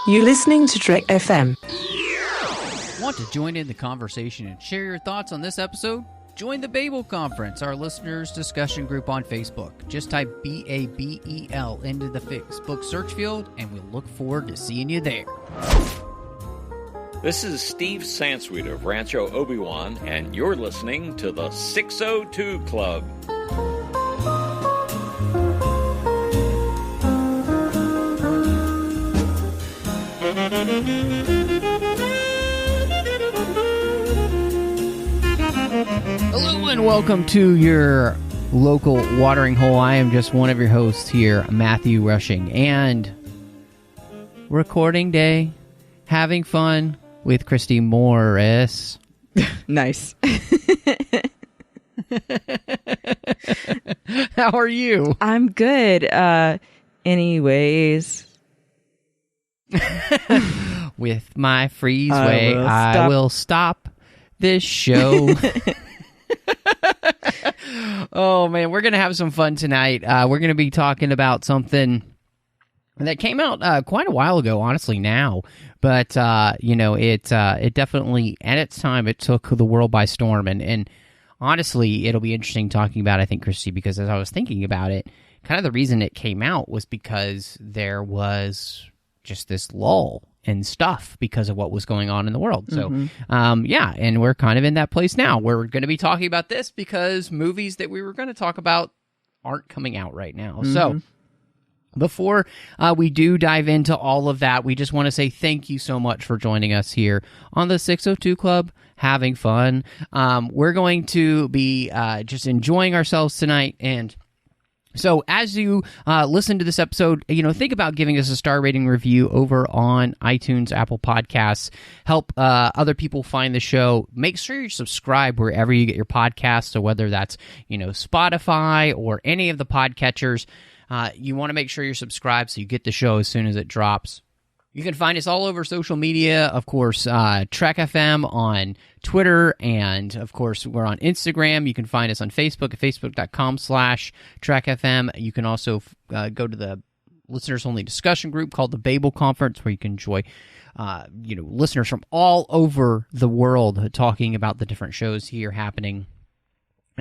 You're listening to Trek FM. Want to join in the conversation and share your thoughts on this episode? Join the Babel Conference, our listeners' discussion group on Facebook. Just type BABEL into the Facebook search field, and we'll look forward to seeing you there. This is Steve Sansweet of Rancho Obi-Wan, and you're listening to the 602 Club. Hello and welcome to your local watering hole. I am just one of your hosts here, Matthew Rushing, and recording day, having fun with Christy Morris. Nice. How are you? I'm good. Anyways. With my freezeway, I will stop this show. Oh, man, we're going to have some fun tonight. We're going to be talking about something that came out quite a while ago, honestly, now. But, it definitely, at its time, it took the world by storm. And honestly, it'll be interesting talking about, I think, Christy, because as I was thinking about it, kind of the reason it came out was because there was just this lull and stuff because of what was going on in the world. So, and we're kind of in that place now. We're going to be talking about this because movies that we were going to talk about aren't coming out right now. So, before we do dive into all of that, we just want to say thank you so much for joining us here on the 602 Club, having fun. We're going to be just enjoying ourselves tonight, and so as you listen to this episode, think about giving us a star rating review over on iTunes, Apple Podcasts. Help other people find the show. Make sure you subscribe wherever you get your podcasts. So whether that's, Spotify or any of the podcatchers, you want to make sure you're subscribed so you get the show as soon as it drops. You can find us all over social media, of course, Trek FM on Twitter, and, of course, we're on Instagram. You can find us on Facebook at facebook.com/Trek FM. You can also go to the listeners-only discussion group called the Babel Conference, where you can enjoy listeners from all over the world talking about the different shows here happening.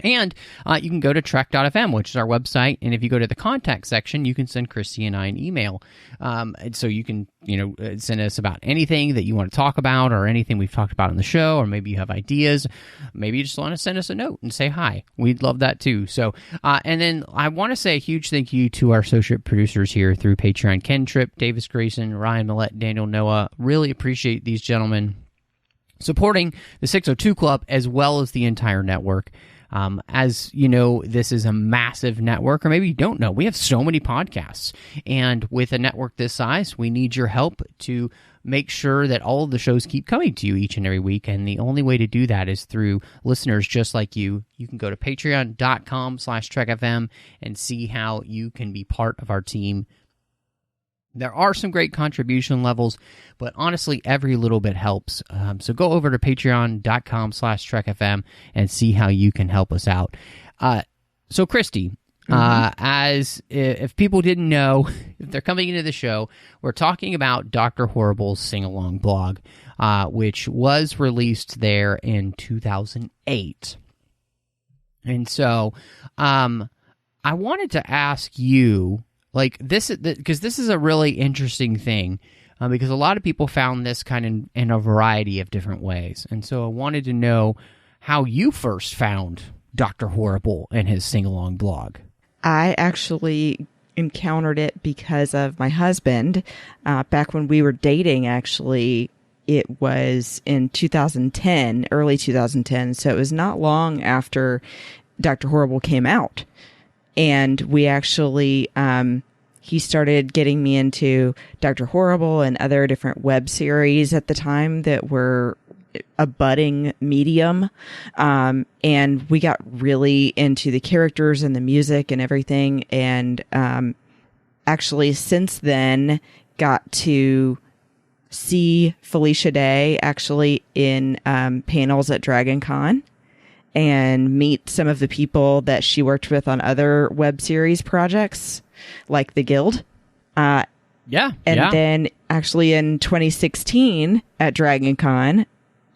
And you can go to trek.fm, which is our website, and if you go to the contact section, you can send Christy and I an email. And so you can, send us about anything that you want to talk about or anything we've talked about in the show, or maybe you have ideas. Maybe you just want to send us a note and say hi. We'd love that too. So, and then I want to say a huge thank you to our associate producers here through Patreon, Ken Tripp, Davis Grayson, Ryan Millette, Daniel Noah. Really appreciate these gentlemen supporting the 602 Club as well as the entire network. As you know, this is a massive network, or maybe you don't know. We have so many podcasts, and with a network this size, we need your help to make sure that all of the shows keep coming to you each and every week, and the only way to do that is through listeners just like you. You can go to patreon.com/TrekFM and see how you can be part of our team. There are some great contribution levels, but honestly, every little bit helps. So go over to patreon.com/TrekFM and see how you can help us out. So Christy, as if people didn't know, if they're coming into the show, we're talking about Dr. Horrible's sing-along blog, which was released there in 2008. And so I wanted to ask you, because this is a really interesting thing, because a lot of people found this kind of in a variety of different ways. And so I wanted to know how you first found Dr. Horrible and his sing-along blog. I actually encountered it because of my husband. Back when we were dating, actually, it was in 2010, early 2010. So it was not long after Dr. Horrible came out. And we actually, he started getting me into Dr. Horrible and other different web series at the time that were a budding medium. And we got really into the characters and the music and everything. And actually, since then, got to see Felicia Day actually in panels at Dragon Con, and meet some of the people that she worked with on other web series projects, like The Guild. Yeah. And then actually in 2016 at Dragon Con,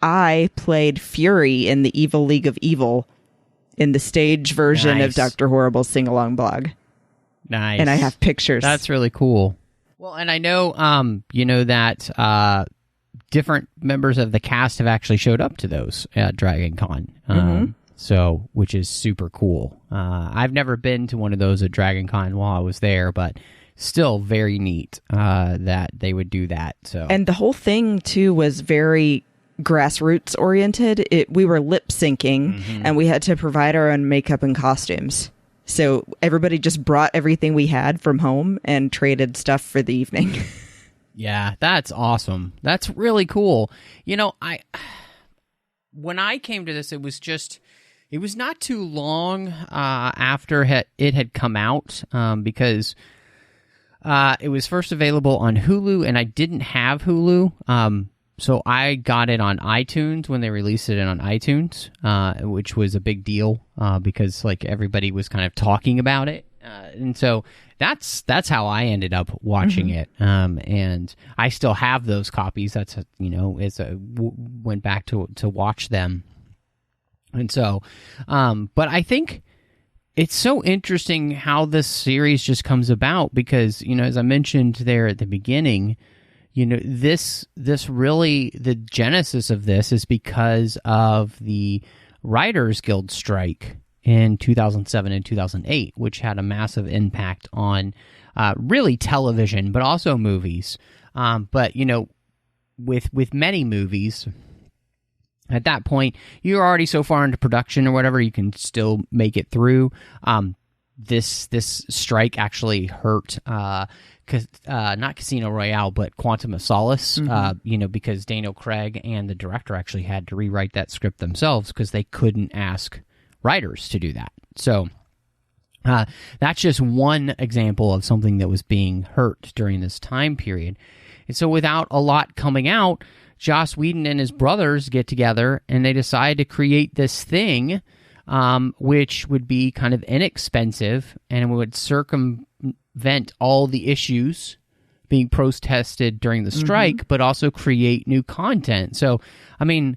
I played Fury in the Evil League of Evil in the stage version of Dr. Horrible's sing-along blog. Nice. And I have pictures. That's really cool. Well, and I know, that different members of the cast have actually showed up to those at Dragon Con. So, which is super cool. I've never been to one of those at Dragon Con while I was there, but still very neat that they would do that. So, and the whole thing too was very grassroots oriented. We were lip syncing, and we had to provide our own makeup and costumes. So everybody just brought everything we had from home and traded stuff for the evening. Yeah, that's awesome. That's really cool. When I came to this, it was not too long after it had come out, because it was first available on Hulu, and I didn't have Hulu. So I got it on iTunes when they released it on iTunes, which was a big deal because everybody was kind of talking about it. And so that's how I ended up watching it. And I still have those copies. That's went back to watch them. And so, but I think it's so interesting how this series just comes about because, as I mentioned there at the beginning, this really, the genesis of this is because of the Writers Guild strike in 2007 and 2008, which had a massive impact on really television, but also movies. But, with many movies, at that point, you're already so far into production or whatever, you can still make it through. This strike actually hurt, not Casino Royale, but Quantum of Solace, because Daniel Craig and the director actually had to rewrite that script themselves because they couldn't ask writers to do that. So that's just one example of something that was being hurt during this time period. And so without a lot coming out, Joss Whedon and his brothers get together and they decide to create this thing, which would be kind of inexpensive and would circumvent all the issues being protested during the strike, but also create new content. So, I mean,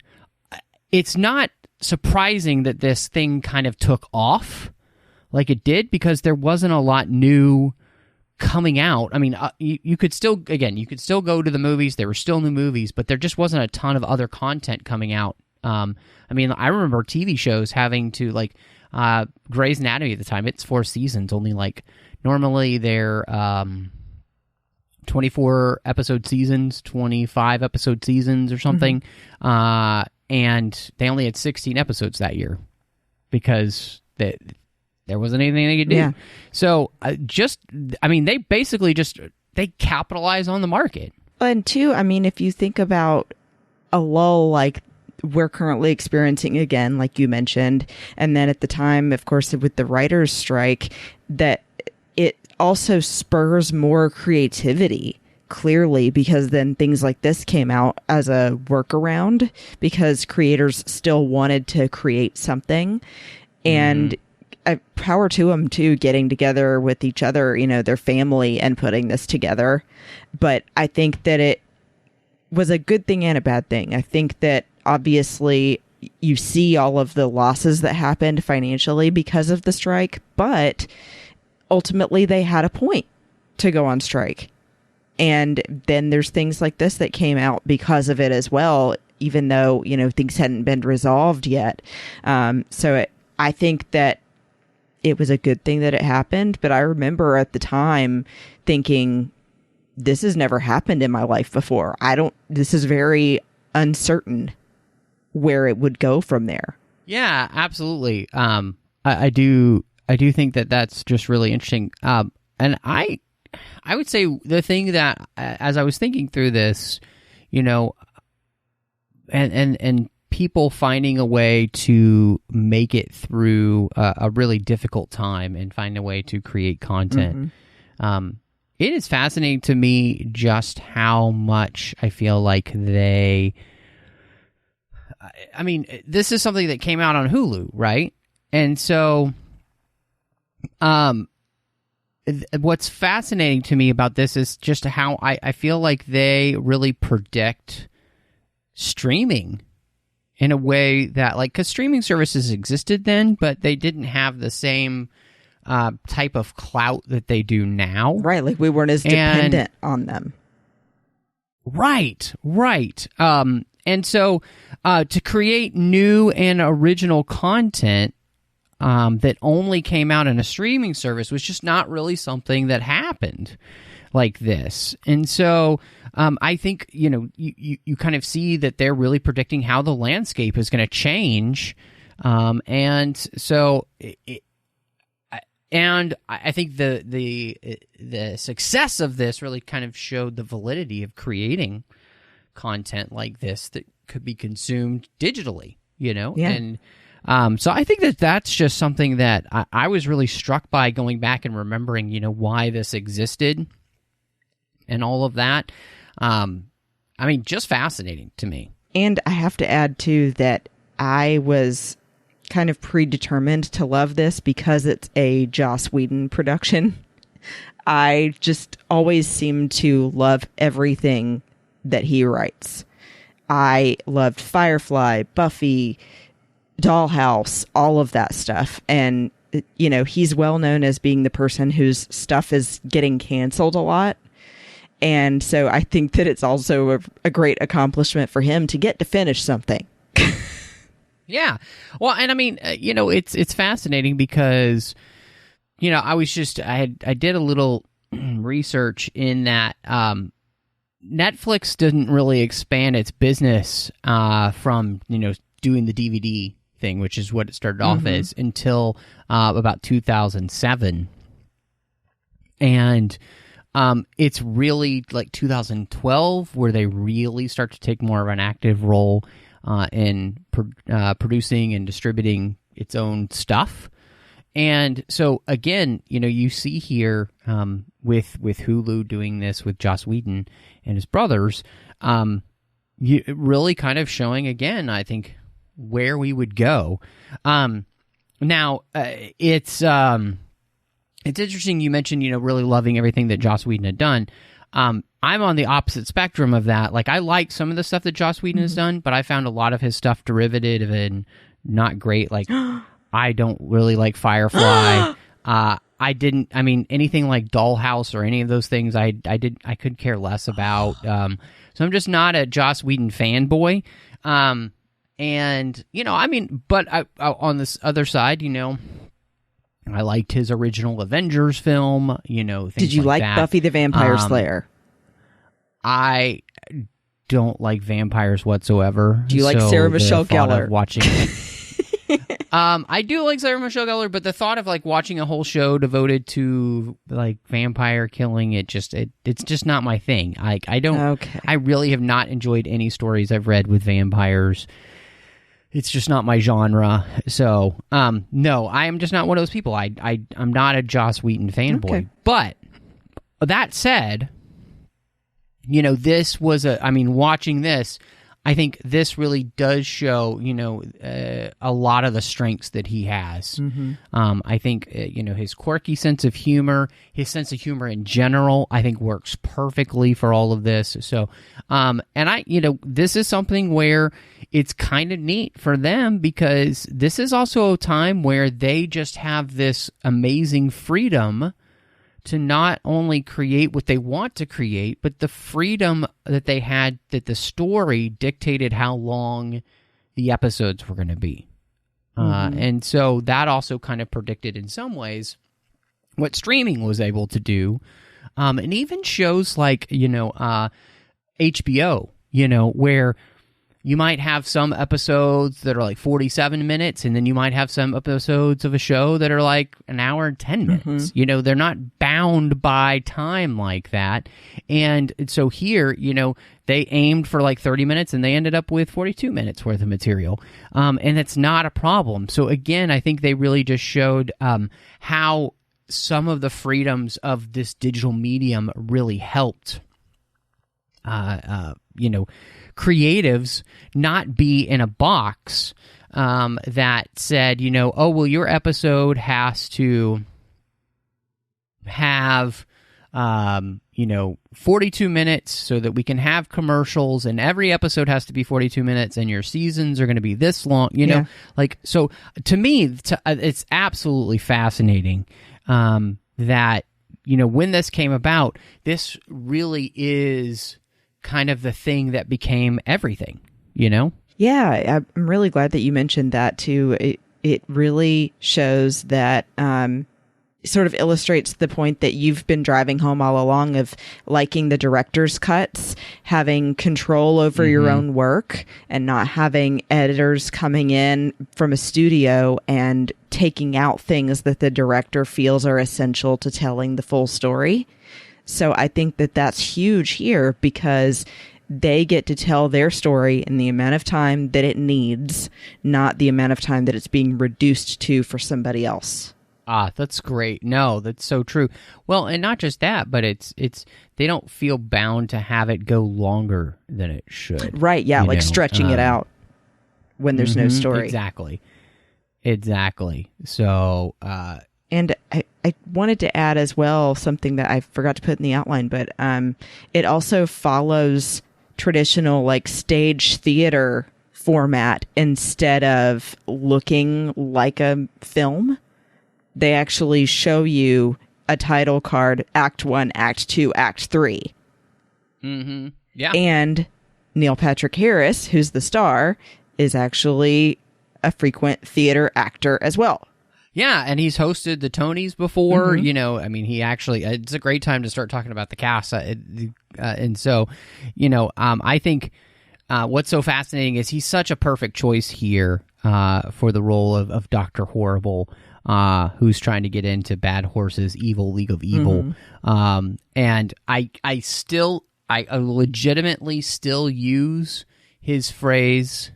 it's not surprising that this thing kind of took off like it did because there wasn't a lot new coming out. I mean, you could still go to the movies. There were still new movies, but there just wasn't a ton of other content coming out. I mean, I remember TV shows having to, Grey's Anatomy at the time, it's 4 seasons, only, normally they're 24-episode seasons, 25-episode seasons or something, and they only had 16 episodes that year because there wasn't anything they could do. Yeah. So, they basically they capitalize on the market. And two, I mean, if you think about a lull like we're currently experiencing again, like you mentioned, and then at the time, of course, with the writers' strike, that it also spurs more creativity, clearly, because then things like this came out as a workaround because creators still wanted to create something. And power to them, too, getting together with each other, their family, and putting this together. But I think that it was a good thing and a bad thing. I think that obviously you see all of the losses that happened financially because of the strike, but ultimately they had a point to go on strike. And then there's things like this that came out because of it as well, even though, things hadn't been resolved yet. I think that it was a good thing that it happened, but I remember at the time thinking, this has never happened in my life before. This is very uncertain where it would go from there. Yeah, absolutely. I do think that that's just really interesting. And I would say the thing that, as I was thinking through this, and people finding a way to make it through a really difficult time and find a way to create content. It is fascinating to me just how much I feel like this is something that came out on Hulu, right? And so, what's fascinating to me about this is just how I feel like they really predict streaming in a way that, like, because streaming services existed then, but they didn't have the same type of clout that they do now. Right, like we weren't as dependent on them. Right. And so to create new and original content that only came out in a streaming service was just not really something that happened like this. And so I think, you kind of see that they're really predicting how the landscape is going to change. And so I think the success of this really kind of showed the validity of creating content like this that could be consumed digitally, Yeah. And so I think that's just something that I was really struck by going back and remembering, why this existed and all of that. Just fascinating to me. And I have to add, too, that I was kind of predetermined to love this because it's a Joss Whedon production. I just always seem to love everything that he writes. I loved Firefly, Buffy, Dollhouse, all of that stuff. And, he's well known as being the person whose stuff is getting canceled a lot. And so I think that it's also a great accomplishment for him to get to finish something. Yeah. Well, and it's fascinating because, I did a little research in that Netflix didn't really expand its business from, doing the DVD thing, which is what it started off as, until about 2007. And it's really like 2012 where they really start to take more of an active role in producing and distributing its own stuff. And so, again, you see here with Hulu doing this with Joss Whedon and his brothers, really kind of showing, again, I think, where we would go. Now, it's interesting you mentioned, really loving everything that Joss Whedon had done. I'm on the opposite spectrum of that. Like, I like some of the stuff that Joss Whedon has done, but I found a lot of his stuff derivative and not great. Like, I don't really like Firefly. Anything like Dollhouse or any of those things, I could care less about. So I'm just not a Joss Whedon fanboy. But on this other side, I liked his original Avengers film, things Did you like that. Buffy the Vampire Slayer? I don't like vampires whatsoever. Do you like Sarah Michelle Gellar? Watching I do like Sarah Michelle Gellar, but the thought of like watching a whole show devoted to like vampire killing, it's just not my thing. I really have not enjoyed any stories I've read with vampires. It's just not my genre. So, no, I am just not one of those people. I'm not a Joss Whedon fanboy. Okay. But that said, this was watching this, I think this really does show, a lot of the strengths that he has. I think, his quirky sense of humor, his sense of humor in general, I think works perfectly for all of this. So, this is something where it's kind of neat for them because this is also a time where they just have this amazing freedom to not only create what they want to create, but the freedom that they had, that the story dictated how long the episodes were going to be. And so that also kind of predicted in some ways what streaming was able to do. And even shows like, HBO, where you might have some episodes that are like 47 minutes, and then you might have some episodes of a show that are like an hour and 10 minutes. They're not bound by time like that. And so here, they aimed for like 30 minutes and they ended up with 42 minutes worth of material. And it's not a problem. So again, I think they really just showed how some of the freedoms of this digital medium really helped, creatives not be in a box that said, your episode has to have 42 minutes so that we can have commercials, and every episode has to be 42 minutes, and your seasons are going to be this long, like, so to me, it's absolutely fascinating that, when this came about, this really is kind of the thing that became everything, Yeah, I'm really glad that you mentioned that too. It really shows that, sort of illustrates the point that you've been driving home all along of liking the director's cuts, having control over your own work, and not having editors coming in from a studio and taking out things that the director feels are essential to telling the full story. So I think that that's huge here, because they get to tell their story in the amount of time that it needs, not the amount of time that it's being reduced to for somebody else. That's great. No, that's so true. Well, and not just that, but it's they don't feel bound to have it go longer than it should. Right, yeah, like stretching it out when there's no story. Exactly. So, and I wanted to add as well something that I forgot to put in the outline, but it also follows traditional like stage theater format instead of looking like a film. They actually show you a title card, Act 1, Act 2, Act 3. Mm-hmm. Yeah. And Neil Patrick Harris, who's the star, is actually a frequent theater actor as well. Yeah, and he's hosted the Tonys before, he actually, it's a great time to start talking about the cast. And so, I think what's so fascinating is he's such a perfect choice here for the role of Dr. Horrible, who's trying to get into Bad Horse's evil League of Evil. And I legitimately still use his phrase,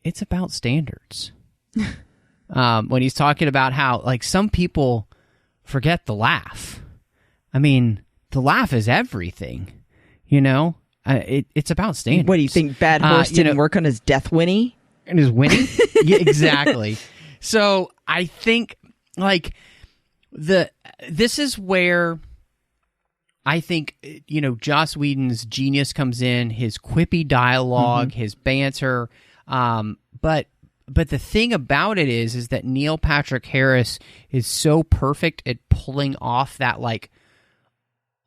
it's about standards. When he's talking about how, like, some people forget the laugh. I mean, the laugh is everything, it's about standards. What do you think, Bad Horse didn't work on his death whinny? And his whinny? Yeah, exactly. So I think, like, this is where I think, Joss Whedon's genius comes in, his quippy dialogue, his banter, But the thing about it is that Neil Patrick Harris is so perfect at pulling off that, like,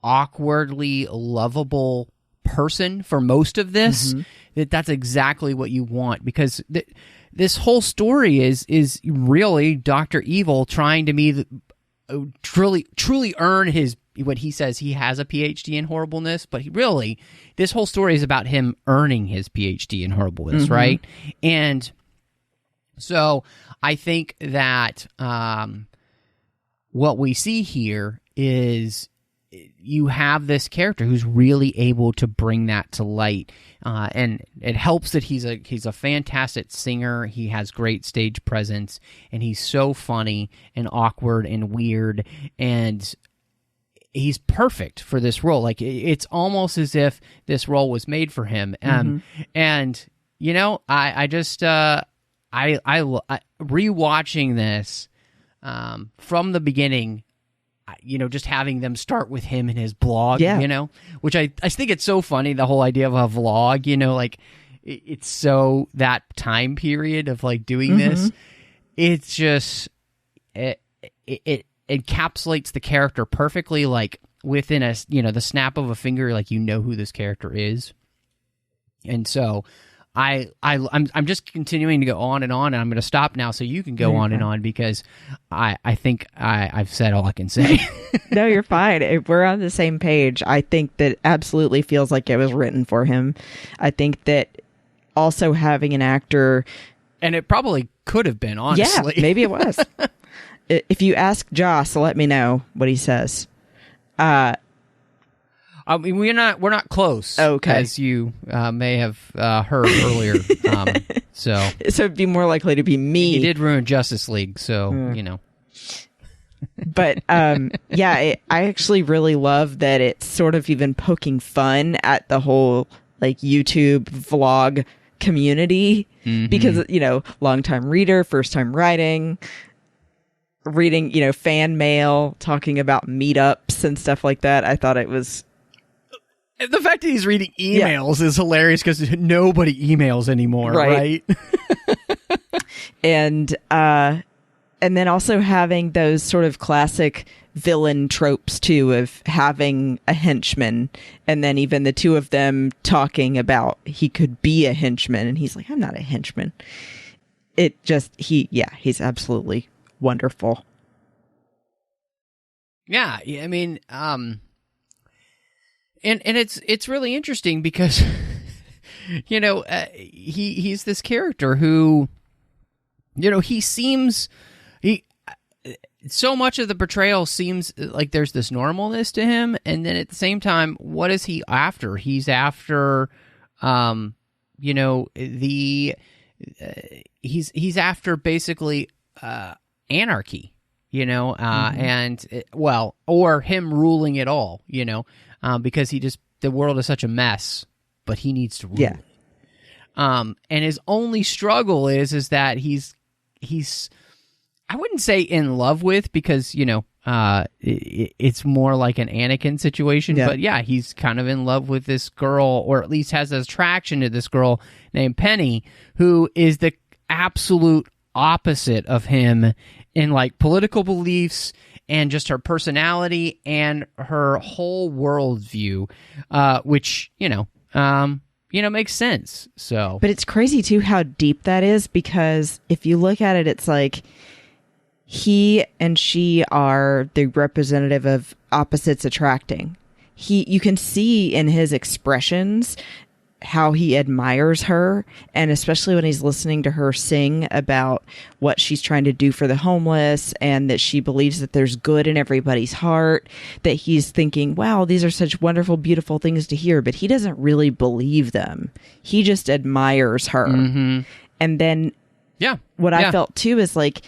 awkwardly lovable person for most of this, that's exactly what you want, because this whole story is really Dr. Evil trying to be truly earn his, what he says, he has a PhD in horribleness, but this whole story is about him earning his PhD in horribleness, right? And so I think that what we see here is you have this character who's really able to bring that to light, and it helps that he's a fantastic singer. He has great stage presence, and he's so funny and awkward and weird, and he's perfect for this role. Like, it's almost as if this role was made for him. And I just rewatching this from the beginning, just having them start with him and his blog, which I think it's so funny, the whole idea of a vlog, like, it's so that time period of, like, doing this. It's just, it encapsulates the character perfectly, like, within the snap of a finger, like, who this character is. And so I'm just continuing to go on, and I'm going to stop now so you can go on and on, because I think I've said all I can say. No, you're fine. We're on the same page. I think that absolutely feels like it was written for him. I think that also having an actor... And it probably could have been, honestly. Yeah, maybe it was. If you ask Joss, let me know what he said. I mean, we're not close. Okay, as you may have heard earlier. So it'd be more likely to be me. He did ruin Justice League, so But I actually really love that it's sort of even poking fun at the whole, like, YouTube vlog community, because longtime reader, first time writing. reading, fan mail, talking about meetups and stuff like that. I thought it was... The fact that he's reading emails is hilarious because nobody emails anymore, right? And then also having those sort of classic villain tropes too, of having a henchman, and then even the two of them talking about he could be a henchman, and he's like, I'm not a henchman. It just, he's absolutely wonderful. Yeah, I mean, and it's really interesting because he's this character who, he seems so much of the portrayal seems like there's this normalness to him, and then at the same time, what is he after? He's after he's after basically anarchy, and or him ruling it all, because the world is such a mess, but he needs to rule. Yeah. And his only struggle is that he's I wouldn't say in love with, because it's more like an Anakin situation, but he's kind of in love with this girl, or at least has an attraction to this girl named Penny, who is the absolute opposite of him in like political beliefs and just her personality and her whole worldview, which makes sense. So, but it's crazy too how deep that is, because if you look at it, it's like he and she are the representative of opposites attracting. You can see in his expressions how he admires her, and especially when he's listening to her sing about what she's trying to do for the homeless, and that she believes that there's good in everybody's heart, that he's thinking, wow, these are such wonderful, beautiful things to hear, but he doesn't really believe them. He just admires her. Mm-hmm. And then I felt too is like,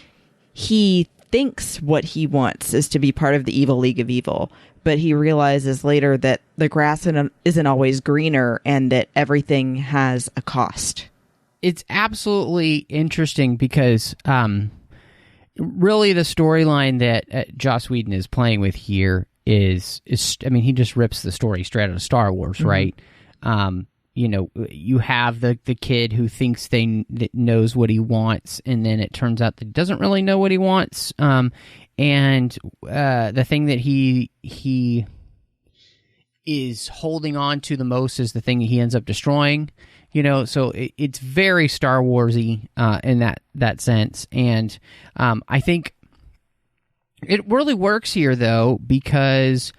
he thinks what he wants is to be part of the evil League of Evil, but he realizes later that the grass isn't always greener, and that everything has a cost. It's absolutely interesting because really the storyline that Joss Whedon is playing with here is he just rips the story straight out of Star Wars, mm-hmm. right? You have the kid who thinks that knows what he wants, and then it turns out that he doesn't really know what he wants. And the thing that he is holding on to the most is the thing he ends up destroying. So it's very Star Warsy in that sense. And I think it really works here, though, because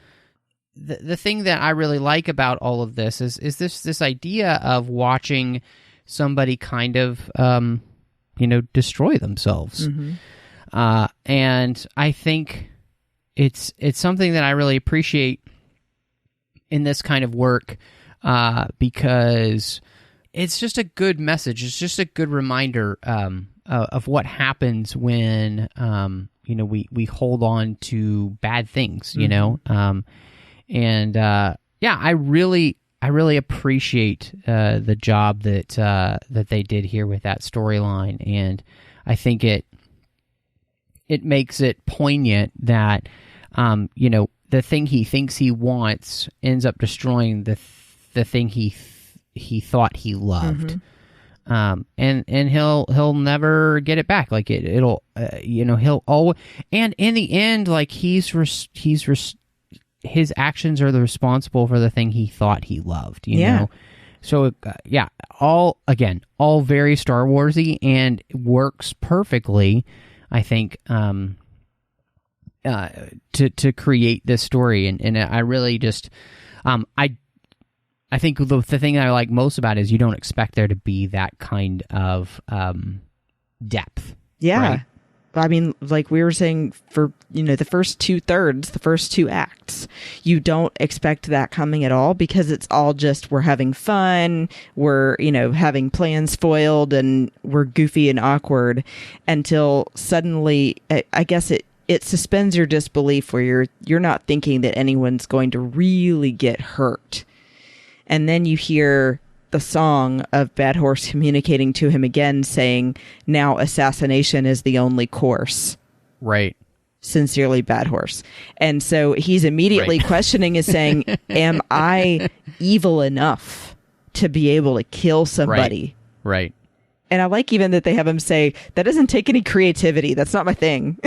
the thing that I really like about all of this is this idea of watching somebody kind of destroy themselves. Mm-hmm. And I think it's something that I really appreciate in this kind of work, because it's just a good message. It's just a good reminder of what happens when we hold on to bad things. Mm-hmm. I really appreciate the job that they did here with that storyline, and I think it makes it poignant that the thing he thinks he wants ends up destroying the thing he thought he loved. Mm-hmm. And he'll never get it back. Like it'll he'll always, and in the end, like his actions are the responsible for the thing he thought he loved, you know? So, all very Star Warsy, and works perfectly, I think, to create this story. And I really just, I think the thing that I like most about it is you don't expect there to be that kind of depth. Yeah. Right? I mean, like we were saying, for, the first 2/3, the first 2 acts, you don't expect that coming at all, because it's all just, we're having fun, we're, having plans foiled, and we're goofy and awkward, until suddenly, I guess it suspends your disbelief, where you're not thinking that anyone's going to really get hurt. And then you hear the song of Bad Horse communicating to him again, saying, now assassination is the only course. Right. sincerely bad horse. And so he's immediately questioning is saying, am I evil enough to be able to kill somebody? Right. And I like even that they have him say, that doesn't take any creativity. That's not my thing.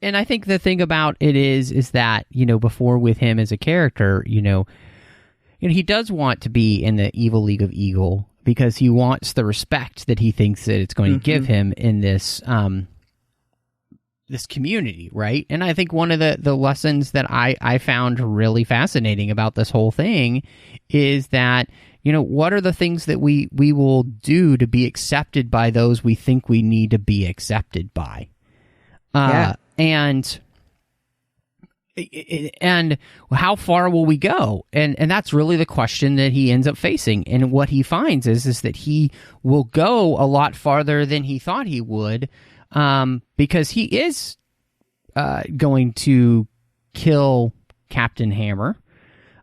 And I think the thing about it is that, before with him as a character, he does want to be in the evil league of evil because he wants the respect that he thinks that it's going to give him in this this community, right? And I think one of the lessons that I found really fascinating about this whole thing is that, what are the things that we will do to be accepted by those we think we need to be accepted by? And how far will we go? And that's really the question that he ends up facing. And what he finds is that he will go a lot farther than he thought he would, because he is going to kill Captain Hammer.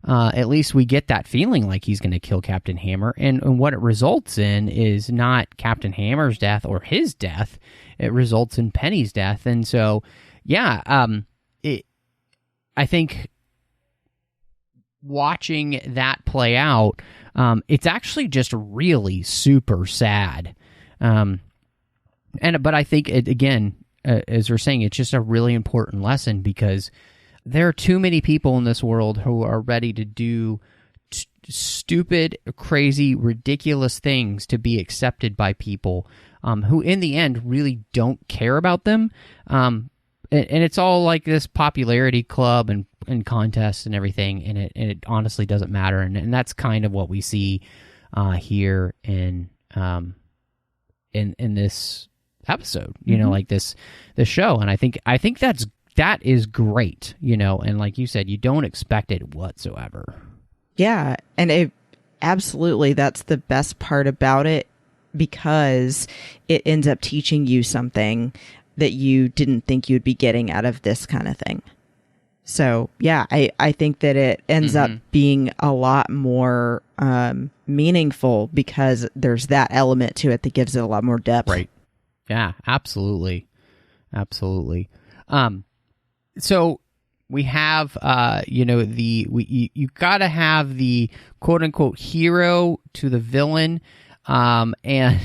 At least we get that feeling like he's going to kill Captain Hammer. And what it results in is not Captain Hammer's death or his death. It results in Penny's death. And so, I think watching that play out, it's actually just really super sad. But I think, again, as we're saying, it's just a really important lesson because there are too many people in this world who are ready to do stupid, crazy, ridiculous things to be accepted by people who, in the end, really don't care about them. And it's all like this popularity club and contests and everything, and it honestly doesn't matter. And that's kind of what we see here in this episode, like this show. And I think that is great, and like you said, you don't expect it whatsoever. Yeah, and absolutely, that's the best part about it, because it ends up teaching you something that you didn't think you'd be getting out of this kind of thing. So, yeah, I think that it ends up being a lot more meaningful because there's that element to it that gives it a lot more depth. Right. Yeah, absolutely. Absolutely. So we have, you got to have the quote unquote hero to the villain, and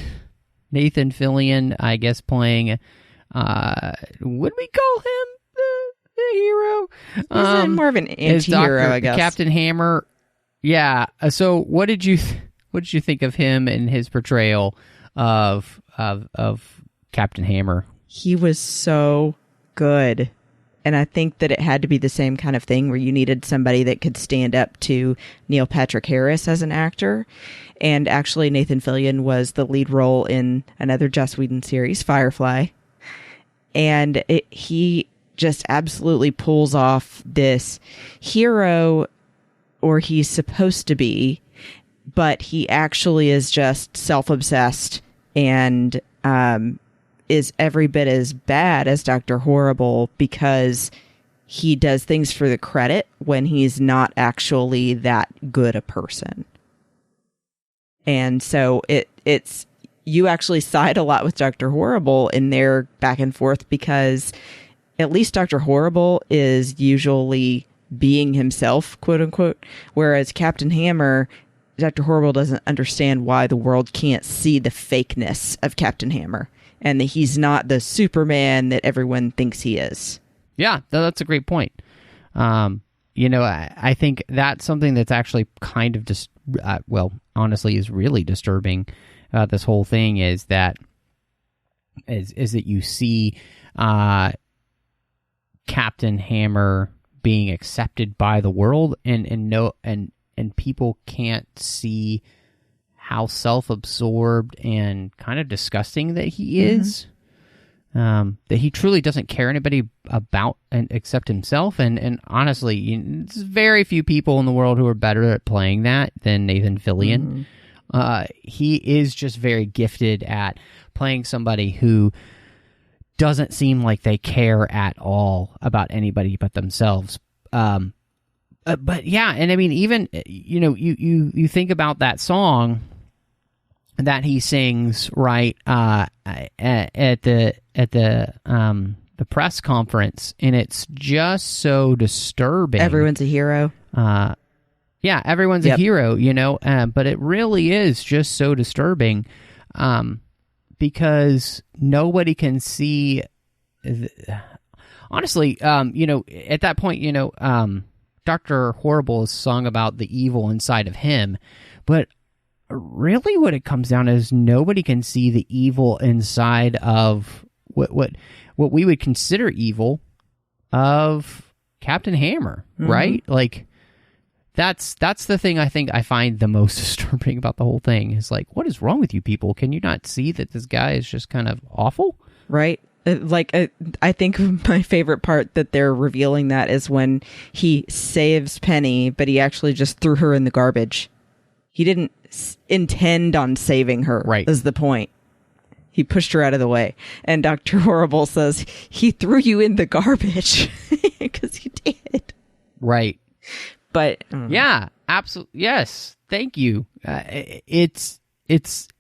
Nathan Fillion, I guess, playing, would we call him the hero? He's more of an anti-hero, I guess. Captain Hammer. Yeah. So what did you think of him and his portrayal of Captain Hammer? He was so good. And I think that it had to be the same kind of thing where you needed somebody that could stand up to Neil Patrick Harris as an actor. And actually, Nathan Fillion was the lead role in another Joss Whedon series, Firefly. And he just absolutely pulls off this hero, or he's supposed to be, but he actually is just self-obsessed and is every bit as bad as Dr. Horrible, because he does things for the credit when he's not actually that good a person. And so it's you actually side a lot with Dr. Horrible in their back and forth, because at least Dr. Horrible is usually being himself, quote unquote, whereas Captain Hammer, Dr. Horrible doesn't understand why the world can't see the fakeness of Captain Hammer, and that he's not the Superman that everyone thinks he is. Yeah, that's a great point. I think that's something that's actually kind of just, honestly, is really disturbing. This whole thing is that you see Captain Hammer being accepted by the world, and people can't see how self-absorbed and kind of disgusting that he is. That he truly doesn't care anybody about and except himself. And honestly, there's very few people in the world who are better at playing that than Nathan Fillion. He is just very gifted at playing somebody who doesn't seem like they care at all about anybody but themselves. But yeah, and I mean, even, you think about that song that he sings right at the the press conference, and it's just so disturbing. Everyone's a hero. Yeah, everyone's a hero, you know, but it really is just so disturbing because nobody can see. Honestly, you know, at that point, you know, Dr. Horrible has sung about the evil inside of him, but really what it comes down to is nobody can see the evil inside of what we would consider evil of Captain Hammer, right? Like, that's the thing I think I find the most disturbing about the whole thing is like, what is wrong with you people? Can you not see that this guy is just kind of awful? Right. I think my favorite part that they're revealing that is when he saves Penny, but he actually just threw her in the garbage. He didn't intend on saving her, right, is the point. He pushed her out of the way. And Dr. Horrible says, he threw you in the garbage because he did. Right. But yeah, absolutely. Yes. Thank you. It's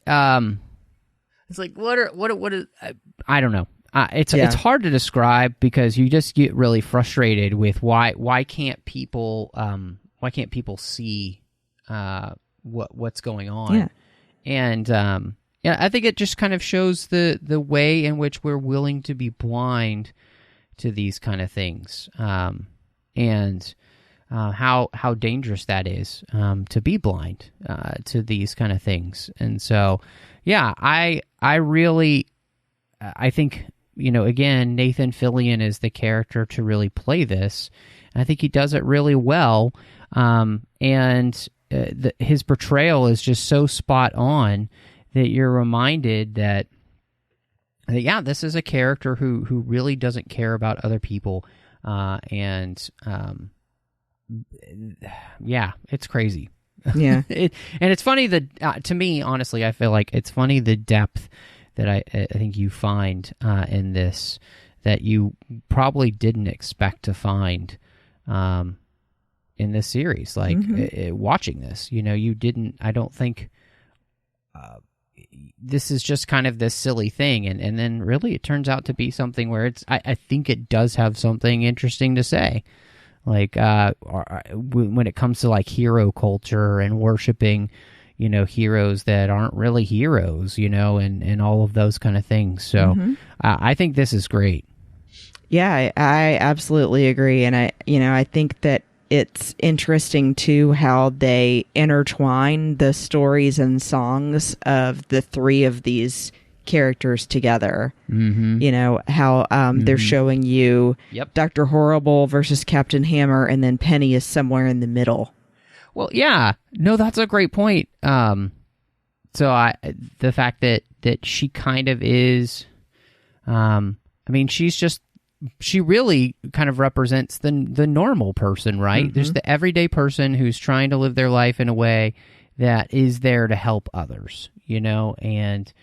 like, what is, I don't know. It's hard to describe because you just get really frustrated with why can't people see what's going on? Yeah. And I think it just kind of shows the way in which we're willing to be blind to these kind of things, and how dangerous that is, to be blind to these kind of things. And so, yeah, I really think, you know, again, Nathan Fillion is the character to really play this. I think he does it really well, and his portrayal is just so spot on that you're reminded that yeah, this is a character who really doesn't care about other people, and yeah, it's crazy. Yeah, and it's funny that to me, honestly, I feel like it's funny the depth that I think you find in this that you probably didn't expect to find in this series. Like watching this, you know, you didn't. I don't think this is just kind of this silly thing, and then really it turns out to be something where it's. I think it does have something interesting to say. Like when it comes to like hero culture and worshiping, you know, heroes that aren't really heroes, you know, and all of those kind of things. So I think this is great. Yeah, I absolutely agree. And I think that it's interesting too how they intertwine the stories and songs of the three of these characters together. You know, how they're showing you Dr. Horrible versus Captain Hammer, and then Penny is somewhere in the middle. Well, yeah, no, that's a great point. So the fact that she kind of is, I mean, she really kind of represents the normal person, right? There's the everyday person who's trying to live their life in a way that is there to help others, you know, and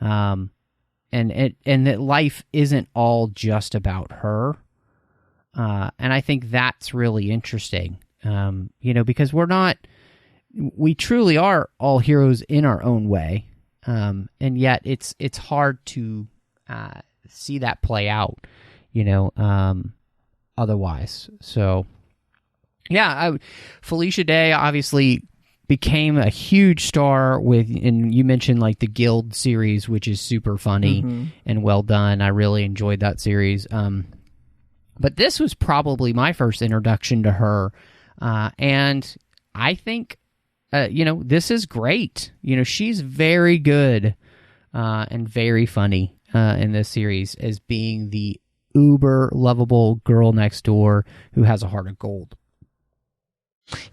that life isn't all just about her. And I think that's really interesting. You know, because we truly are all heroes in our own way. And yet it's hard to see that play out, you know, otherwise. So, yeah, Felicia Day obviously became a huge star and you mentioned like the Guild series, which is super funny and well done. I really enjoyed that series. But this was probably my first introduction to her. And I think, you know, this is great. You know, she's very good and very funny in this series as being the uber lovable girl next door who has a heart of gold.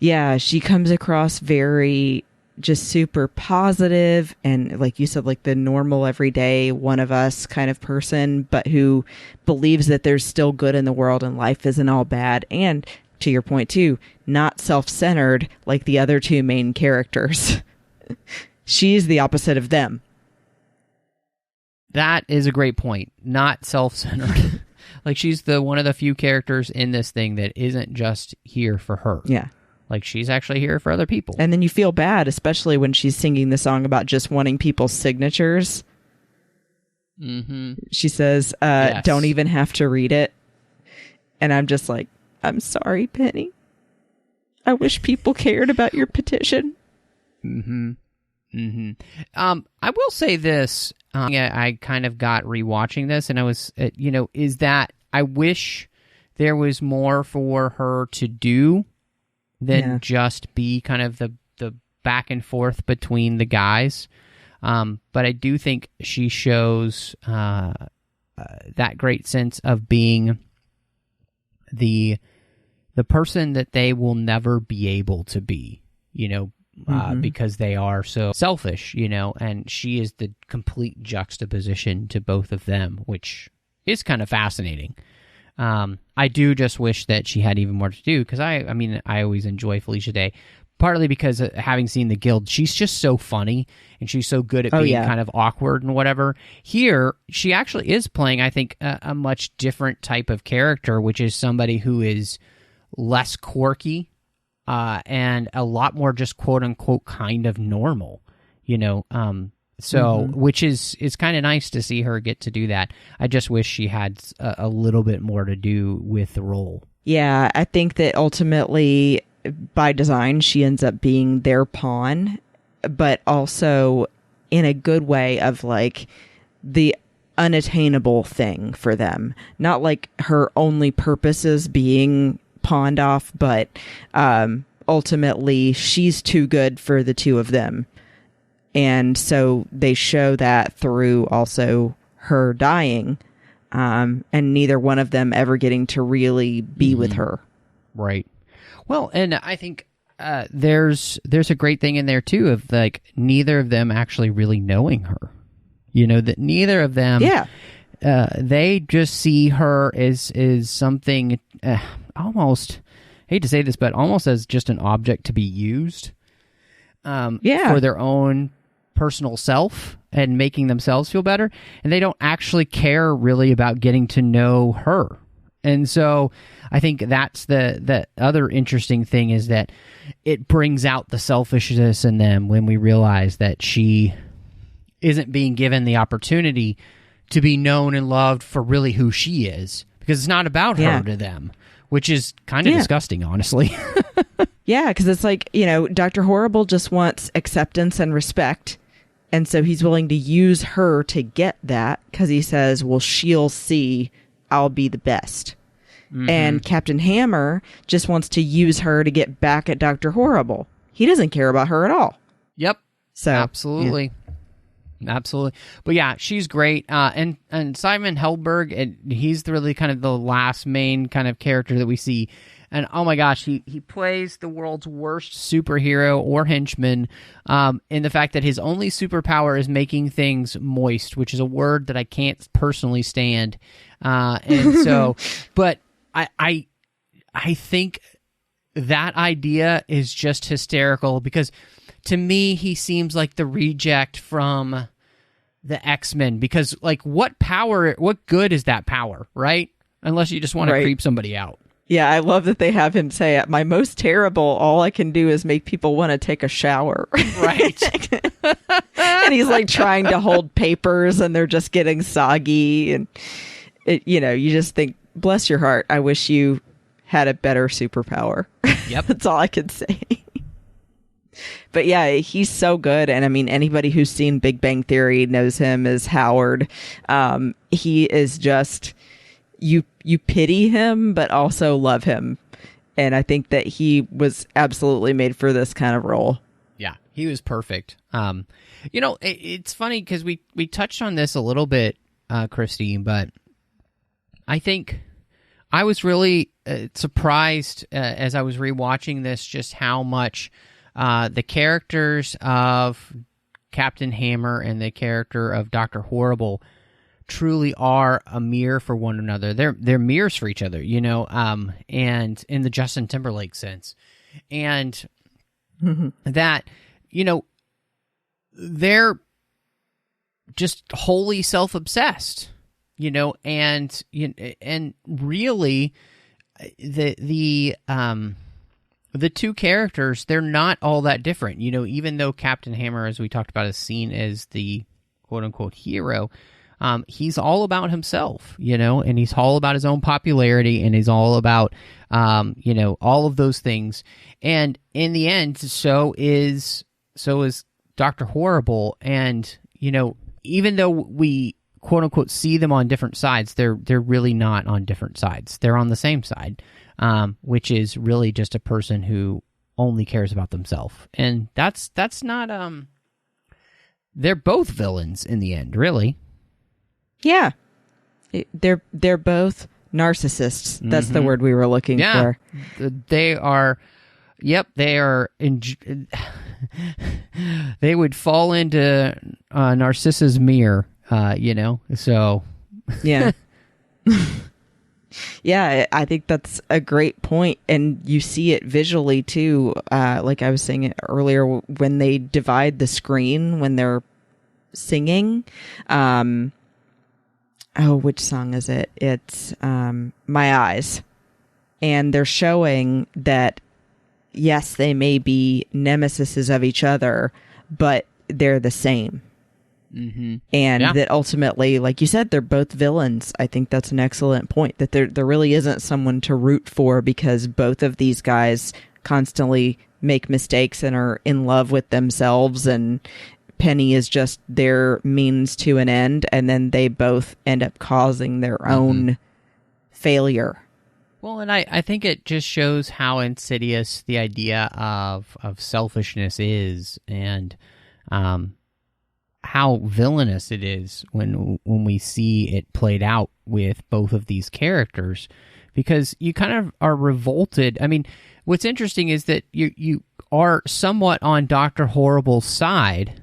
Yeah, she comes across very just super positive and, like you said, like the normal everyday one of us kind of person, but who believes that there's still good in the world and life isn't all bad. And to your point too, not self-centered like the other two main characters. She's the opposite of them. That is a great point. Not self-centered. Like she's one of the few characters in this thing that isn't just here for her. Yeah. Like she's actually here for other people. And then you feel bad, especially when she's singing the song about just wanting people's signatures. Mm-hmm. She says, Yes. don't even have to read it. And I'm just like, I'm sorry, Penny. I wish people cared about your petition. Mm-hmm. Mm-hmm. I will say this. I kind of got rewatching this, and I was, is that I wish there was more for her to do than just be kind of the back and forth between the guys. But I do think she shows that great sense of being the person that they will never be able to be, because they are so selfish, and she is the complete juxtaposition to both of them, which is kind of fascinating. I do just wish that she had even more to do, because I always enjoy Felicia Day, partly because having seen The Guild, she's just so funny, and she's so good at being kind of awkward and whatever. Here, she actually is playing, I think, a much different type of character, which is somebody who is less quirky, and a lot more just quote-unquote kind of normal, which is kind of nice to see her get to do that. I just wish she had a little bit more to do with the role. Yeah, I think that ultimately, by design, she ends up being their pawn, but also in a good way of like the unattainable thing for them. Not like her only purpose is being pawned off, but ultimately she's too good for the two of them. And so they show that through also her dying, and neither one of them ever getting to really be with her. Right. Well, and I think there's a great thing in there too of like neither of them actually really knowing her. That neither of them, they just see her as something almost, hate to say this, but almost as just an object to be used for their own personal self and making themselves feel better, and they don't actually care really about getting to know her. And so I think that's the other interesting thing, is that it brings out the selfishness in them when we realize that she isn't being given the opportunity to be known and loved for really who she is, because it's not about her to them, which is kind of disgusting, honestly. Yeah, because it's like, Dr. Horrible just wants acceptance and respect. And so he's willing to use her to get that, because he says, well, she'll see I'll be the best. Mm-hmm. And Captain Hammer just wants to use her to get back at Dr. Horrible. He doesn't care about her at all. Yep. So absolutely. Yeah. Absolutely. But yeah, she's great. And Simon Helberg, and he's really kind of the last main kind of character that we see. And oh my gosh, he plays the world's worst superhero or henchman, in the fact that his only superpower is making things moist, which is a word that I can't personally stand. And so, but I think that idea is just hysterical, because to me, he seems like the reject from the X-Men, because like what good is that power, right? Unless you just want to creep somebody out. Yeah, I love that they have him say, at my most terrible, all I can do is make people want to take a shower. Right. And he's like trying to hold papers and they're just getting soggy. And, you just think, bless your heart, I wish you had a better superpower. Yep. That's all I can say. But yeah, he's so good. And I mean, anybody who's seen Big Bang Theory knows him as Howard. He is just... You pity him, but also love him. And I think that he was absolutely made for this kind of role. Yeah, he was perfect. It's funny because we touched on this a little bit, Christy, but I think I was really surprised as I was rewatching this just how much the characters of Captain Hammer and the character of Dr. Horrible truly are a mirror for one another. They're mirrors for each other, and in the Justin Timberlake sense. And that, they're just wholly self-obsessed, and really the two characters, they're not all that different, even though Captain Hammer, as we talked about, is seen as the quote-unquote hero. he's all about himself, and he's all about his own popularity, and he's all about, all of those things. And in the end, so is Dr. Horrible. And, even though we quote unquote see them on different sides, they're really not on different sides. They're on the same side, which is really just a person who only cares about themselves. And that's not, they're both villains in the end, really. Yeah. They're both narcissists. That's the word we were looking for. They are, they are, they would fall into Narcissa's mirror, so. Yeah. Yeah, I think that's a great point. And you see it visually, too. Like I was saying earlier, when they divide the screen when they're singing. Which song is it? It's My Eyes. And they're showing that, yes, they may be nemesises of each other, but they're the same. Mm-hmm. And that ultimately, like you said, they're both villains. I think that's an excellent point, that there really isn't someone to root for, because both of these guys constantly make mistakes and are in love with themselves, and Penny is just their means to an end, and then they both end up causing their own failure. Well, and I think it just shows how insidious the idea of selfishness is, and how villainous it is when we see it played out with both of these characters, because you kind of are revolted. I mean, what's interesting is that you are somewhat on Dr. Horrible's side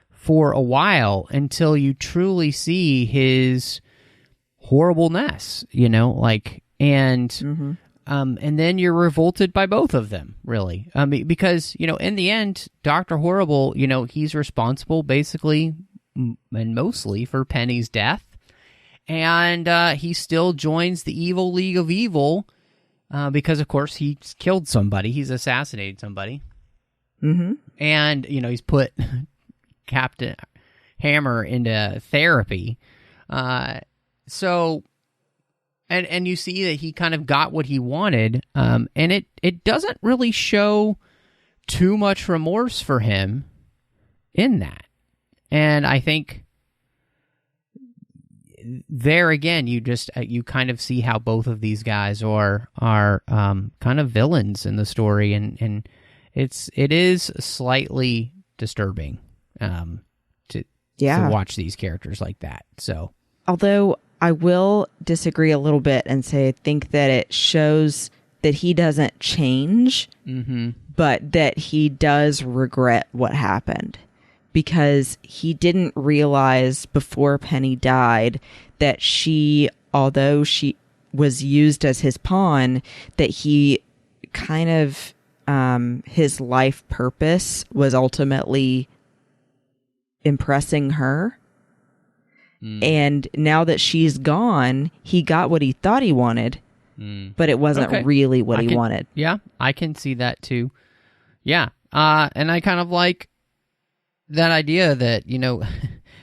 for a while, until you truly see his horribleness, and then you're revolted by both of them, really. I mean, because, in the end, Dr. Horrible, he's responsible basically and mostly for Penny's death. And he still joins the evil League of Evil because, of course, he's killed somebody. He's assassinated somebody. Mm-hmm. And, he's put Captain Hammer into therapy. And you see that he kind of got what he wanted, and it doesn't really show too much remorse for him in that. And I think there again, you kind of see how both of these guys are kind of villains in the story, and it is slightly disturbing to watch these characters like that. So, although I will disagree a little bit and say I think that it shows that he doesn't change, but that he does regret what happened, because he didn't realize before Penny died that although she was used as his pawn, that he kind of, his life purpose was ultimately impressing her. And now that she's gone, he got what he thought he wanted, but it wasn't really what he wanted. Yeah, I can see that too. Yeah, and I kind of like that idea that,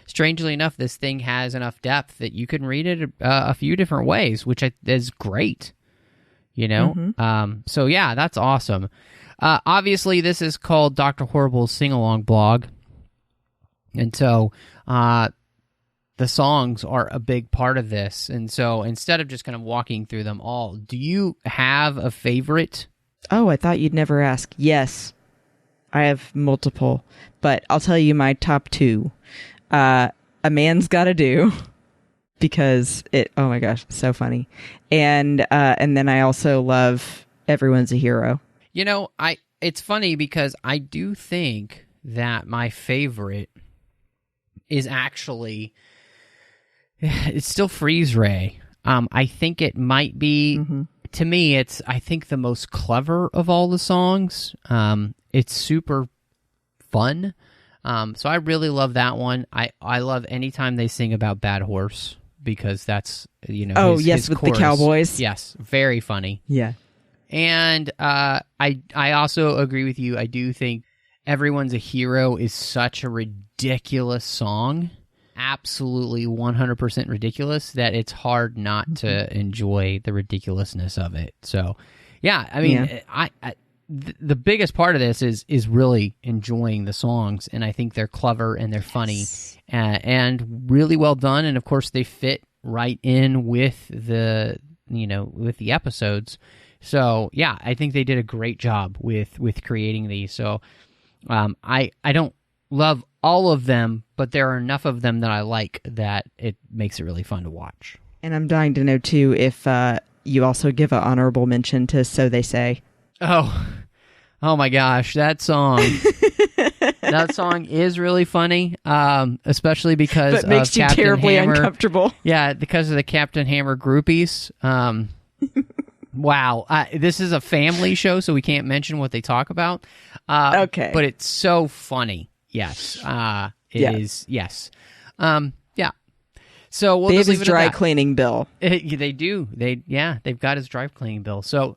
strangely enough, this thing has enough depth that you can read it a few different ways, which is great, So yeah, that's awesome. Obviously, this is called Dr. Horrible's Sing-Along Blog, and so the songs are a big part of this. And so instead of just kind of walking through them all, do you have a favorite? Oh, I thought you'd never ask. Yes, I have multiple, but I'll tell you my top two. A Man's Gotta Do, because oh my gosh, so funny. And then I also love Everyone's a Hero. It's funny because I do think that my favorite is actually, it's still Freeze Ray. I think it might be, to me, it's, I think, the most clever of all the songs. It's super fun. So I really love that one. I love anytime they sing about Bad Horse, because that's, his with chorus. The Cowboys. Yes, very funny. Yeah. And I also agree with you. I do think Everyone's a Hero is such a ridiculous song. absolutely 100% ridiculous that it's hard not to enjoy the ridiculousness of it. So, yeah, I mean, the biggest part of this is really enjoying the songs, and I think they're clever and they're funny and really well done. And of course, they fit right in with the episodes. So yeah, I think they did a great job with creating these. So I don't love all of them, but there are enough of them that I like that it makes it really fun to watch. And I'm dying to know too if you also give an honorable mention to "So They Say." Oh my gosh, that song. That song is really funny, especially because but makes of you Captain terribly Hammer. Uncomfortable. Yeah, because of the Captain Hammer groupies. Wow, this is a family show, so we can't mention what they talk about. Okay, but it's so funny. Yes, it is. Yes, yeah. So we'll they just have his leave it dry at that. cleaning bill. They do. They've got his dry cleaning bill. So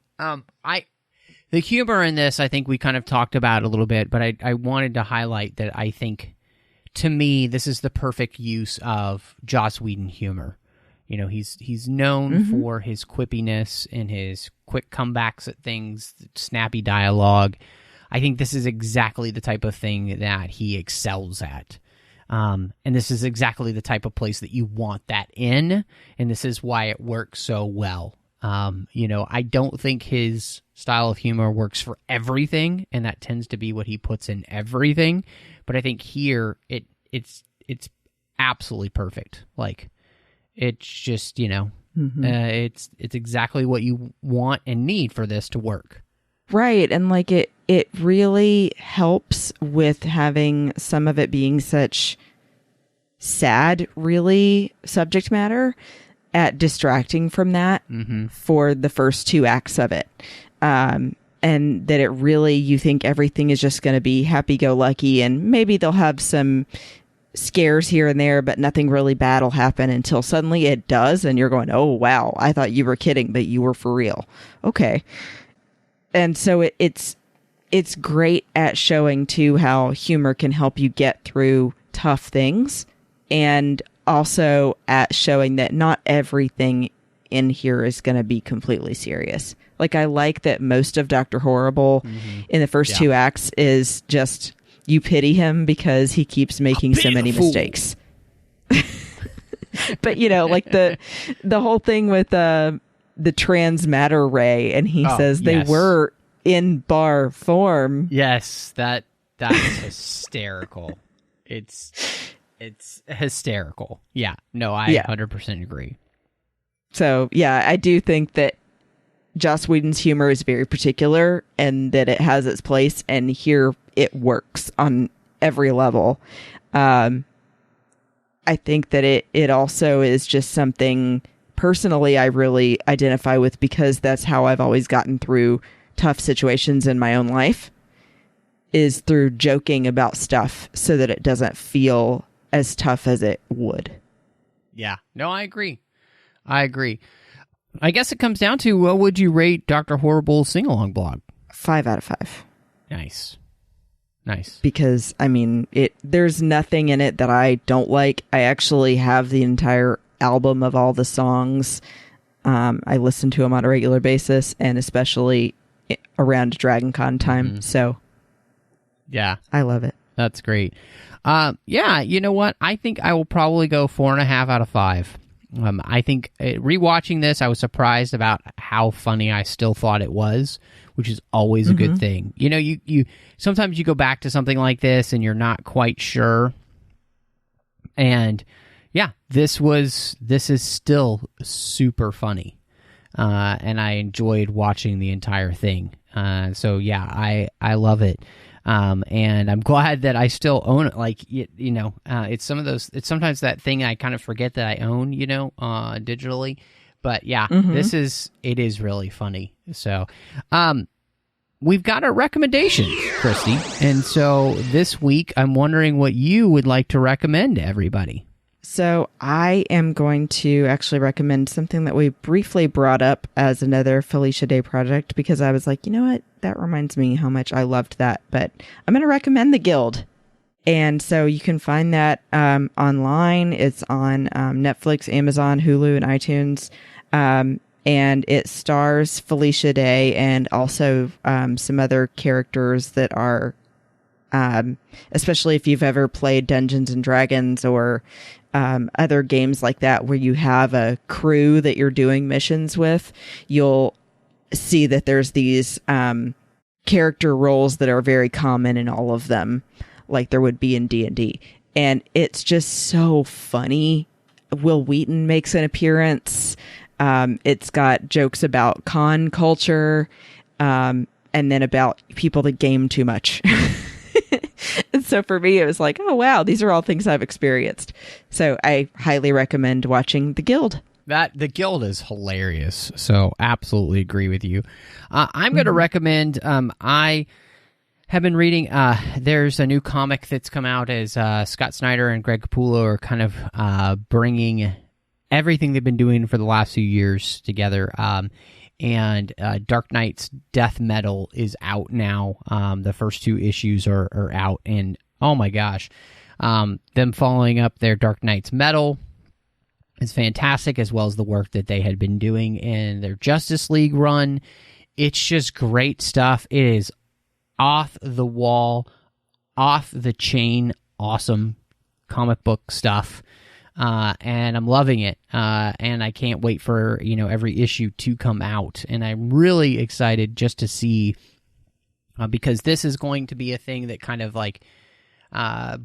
the humor in this, I think we kind of talked about a little bit, but I wanted to highlight that I think, to me, this is the perfect use of Joss Whedon humor. You know, he's known for his quippiness and his quick comebacks at things, snappy dialogue. I think this is exactly the type of thing that he excels at. And this is exactly the type of place that you want that in, and this is why it works so well. I don't think his style of humor works for everything, and that tends to be what he puts in everything. But I think here it's absolutely perfect. Like, it's just it's exactly what you want and need for this to work. Right, and like it really helps with having some of it being such sad, really, subject matter at distracting from that for the first 2 acts of it. And that it really, you think everything is just going to be happy-go-lucky, and maybe they'll have some scares here and there, but nothing really bad will happen until suddenly it does, and you're going, oh, wow, I thought you were kidding, but you were for real. Okay. And so it's great at showing, too, how humor can help you get through tough things, and also at showing that not everything in here is going to be completely serious. Like, I like that most of Dr. Horrible in the first 2 acts is just, you pity him because he keeps making so many mistakes. But, like the whole thing with the trans matter ray, and he says they were in bar form. Yes, that's hysterical. It's hysterical. Yeah, no, I 100% agree. So, yeah, I do think that Joss Whedon's humor is very particular, and that it has its place, and here it works on every level. I think that it also is just something personally I really identify with, because that's how I've always gotten through tough situations in my own life, is through joking about stuff so that it doesn't feel as tough as it would. Yeah, no, I agree. I guess it comes down to, what would you rate Dr. Horrible's sing-along blog? 5 out of 5. Nice. Because, I mean, there's nothing in it that I don't like. I actually have the entire album of all the songs. I listen to them on a regular basis, and especially around DragonCon time. So, yeah, I love it. That's great. Yeah, you know what? I think I will probably go 4.5 out of 5. I think rewatching this, I was surprised about how funny I still thought it was, which is always a good thing. You know, you sometimes you go back to something like this and you're not quite sure. And yeah, this is still super funny. And I enjoyed watching the entire thing. So yeah, I love it. And I'm glad that I still own it. Like, it's it's sometimes that thing I kind of forget that I own, digitally. But yeah, it is really funny. So, we've got a recommendation, Christy. And so this week, I'm wondering what you would like to recommend to everybody. So I am going to actually recommend something that we briefly brought up as another Felicia Day project, because I was like, you know what? That reminds me how much I loved that. But I'm going to recommend The Guild. And so you can find that online. It's on Netflix, Amazon, Hulu, and iTunes. And it stars Felicia Day and also some other characters that are, especially if you've ever played Dungeons and Dragons or other games like that where you have a crew that you're doing missions with, you'll see that there's these character roles that are very common in all of them, like there would be in D&D. And it's just so funny. Will Wheaton makes an appearance. It's got jokes about con culture, and then about people that game too much. And so for me, it was like, oh, wow, these are all things I've experienced. So I highly recommend watching The Guild. The Guild is hilarious. So absolutely agree with you. I'm going to recommend, I have been reading, there's a new comic that's come out as Scott Snyder and Greg Capullo are kind of bringing everything they've been doing for the last few years together. And Dark Knight's Death Metal is out now. The first 2 issues are out. And oh my gosh, them following up their Dark Knight's Metal is fantastic, as well as the work that they had been doing in their Justice League run. It's just great stuff. It is off the wall, off the chain, awesome comic book stuff. And I'm loving it. And I can't wait for, every issue to come out. And I'm really excited just to see, because this is going to be a thing that kind of like,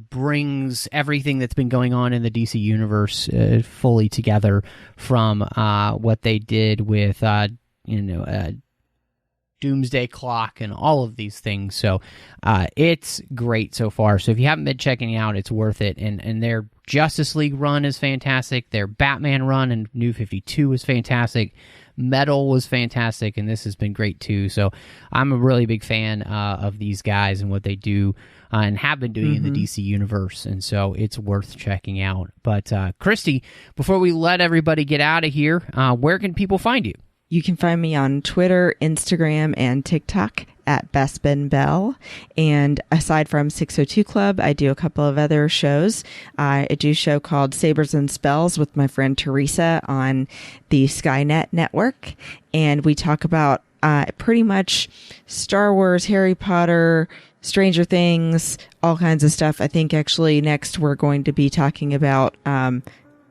brings everything that's been going on in the DC universe, fully together from, what they did with, Doomsday Clock and all of these things. So it's great so far. So if you haven't been checking it out, it's worth it. And their Justice League run is fantastic. Their Batman run and New 52 is fantastic. Metal was fantastic, and this has been great too. So I'm a really big fan of these guys and what they do and have been doing in the DC universe. And so it's worth checking out. But Christy, before we let everybody get out of here, where can people find you? You can find me on Twitter, Instagram, and TikTok at Bespin Bell. And aside from 602 Club, I do a couple of other shows. I do a show called Sabers and Spells with my friend Teresa on the Skynet Network. And we talk about pretty much Star Wars, Harry Potter, Stranger Things, all kinds of stuff. I think actually next we're going to be talking about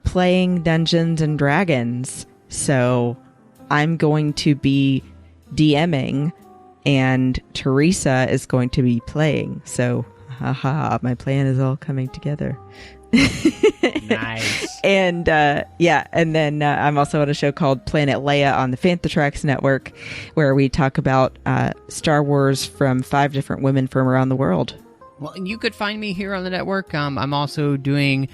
playing Dungeons and Dragons. So I'm going to be DMing and Teresa is going to be playing. So, haha, my plan is all coming together. Nice. And and then I'm also on a show called Planet Leia on the Fantatrax Network, where we talk about Star Wars from 5 different women from around the world. Well, and you could find me here on the network. I'm also doing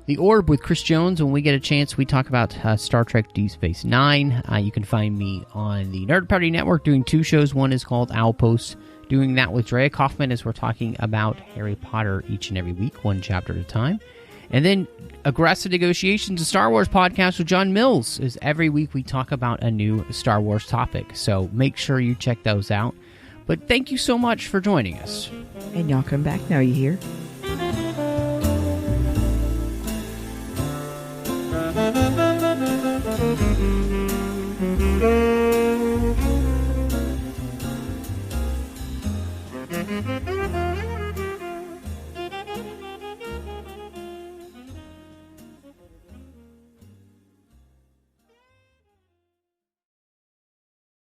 The Orb with Chris Jones. When we get a chance, we talk about Star Trek Deep Space Nine. You can find me on the Nerd Party Network doing 2 shows. One is called Owlpost, doing that with Drea Kaufman as we're talking about Harry Potter each and every week, 1 chapter at a time. And then Aggressive Negotiations, a Star Wars podcast with John Mills, is every week we talk about a new Star Wars topic. So make sure you check those out. But thank you so much for joining us. And y'all come back now, you hear?